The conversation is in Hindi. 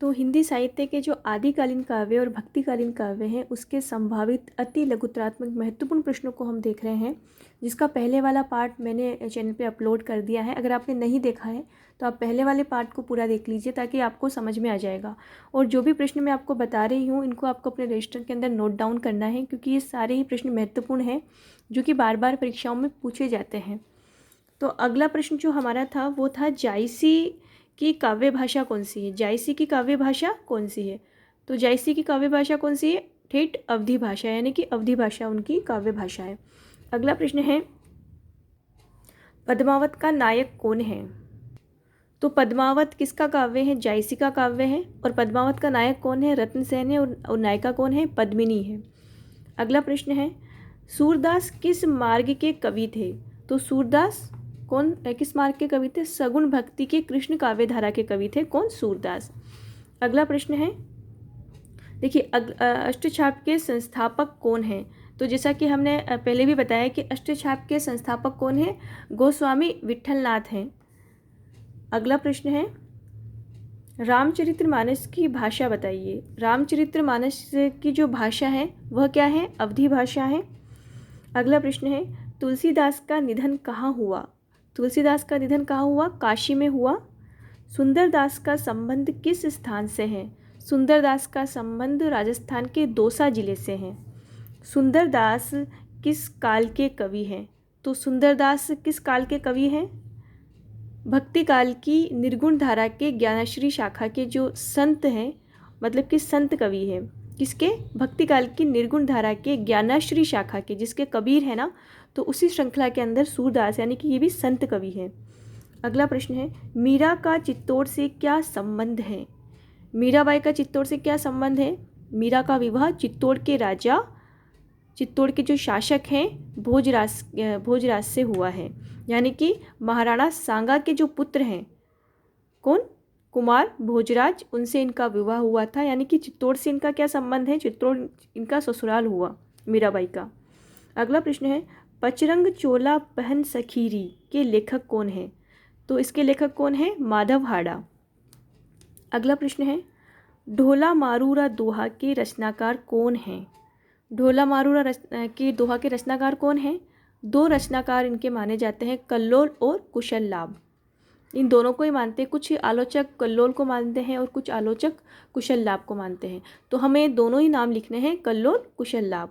तो हिंदी साहित्य के जो आदिकालीन काव्य और भक्तिकालीन काव्य हैं उसके संभावित अति लघुतरात्मक महत्वपूर्ण प्रश्नों को हम देख रहे हैं, जिसका पहले वाला पार्ट मैंने चैनल पे अपलोड कर दिया है। अगर आपने नहीं देखा है तो आप पहले वाले पार्ट को पूरा देख लीजिए ताकि आपको समझ में आ जाएगा। और जो भी प्रश्न मैं आपको बता रही हूँ इनको आपको अपने रजिस्टर के अंदर नोट डाउन करना है, क्योंकि ये सारे ही प्रश्न महत्वपूर्ण हैं जो कि बार बार परीक्षाओं में पूछे जाते हैं। तो अगला प्रश्न जो हमारा था वो था जायसी की काव्य भाषा कौन सी है। जायसी की काव्य भाषा कौन सी है? तो जायसी की काव्य भाषा कौन सी है? ठेठ अवधी भाषा, यानी कि अवधी भाषा उनकी काव्य भाषा है। अगला प्रश्न है पद्मावत का नायक कौन है? तो पद्मावत किसका काव्य है? जायसी का काव्य है। और पद्मावत का नायक कौन है? रत्नसेन है। और नायिका कौन है? पद्मिनी है। अगला प्रश्न है सूरदास किस मार्ग के कवि थे? तो सूरदास किस मार्ग के कवि थे? सगुण भक्ति के कृष्ण काव्य धारा के कवि थे। कौन? सूरदास। अगला प्रश्न है देखिए अष्टछाप के संस्थापक कौन हैं? तो जैसा कि हमने पहले भी बताया कि अष्टछाप के संस्थापक कौन हैं? गोस्वामी विट्ठलनाथ हैं। अगला प्रश्न है रामचरितमानस की भाषा बताइए। रामचरितमानस की जो भाषा है वह क्या है? अवधी भाषा है। अगला प्रश्न है तुलसीदास का निधन कहाँ हुआ? तुलसीदास का निधन कहाँ हुआ? काशी में हुआ। सुंदरदास का संबंध किस स्थान से है? सुंदरदास का संबंध राजस्थान के दौसा जिले से है। सुंदरदास किस काल के कवि हैं? तो सुंदरदास किस काल के कवि हैं? भक्ति काल की निर्गुण धारा के ज्ञानाश्री शाखा के जो संत हैं, मतलब कि संत कवि हैं। किसके? भक्ति काल की निर्गुण धारा के ज्ञानाश्री शाखा के, जिसके कबीर है ना, तो उसी श्रृंखला के अंदर सूरदास यानी कि ये भी संत कवि हैं। अगला प्रश्न है मीरा का चित्तौड़ से क्या संबंध है? मीराबाई का चित्तौड़ से क्या संबंध है? मीरा का विवाह चित्तौड़ के जो शासक हैं भोजराज से हुआ है, यानी कि महाराणा सांगा के जो पुत्र हैं, कौन? कुमार भोजराज, उनसे इनका विवाह हुआ था। यानी कि चित्तौड़ से इनका क्या संबंध है? चित्तौड़ इनका ससुराल हुआ मीराबाई का। अगला प्रश्न है पचरंग चोला पहन सखीरी के लेखक कौन है? तो इसके लेखक कौन है? माधव हाड़ा। अगला प्रश्न है ढोला मारूरा दोहा के रचनाकार कौन है? ढोला मारूरा के दोहा के रचनाकार कौन है? दो रचनाकार इनके माने जाते हैं, कल्लोल और कुशल लाभ। इन दोनों को ही मानते हैं। कुछ आलोचक कल्लोल को मानते हैं और कुछ आलोचक कुशल लाभ को मानते हैं। तो हमें दोनों ही नाम लिखने हैं, कल्लोल कुशल लाभ।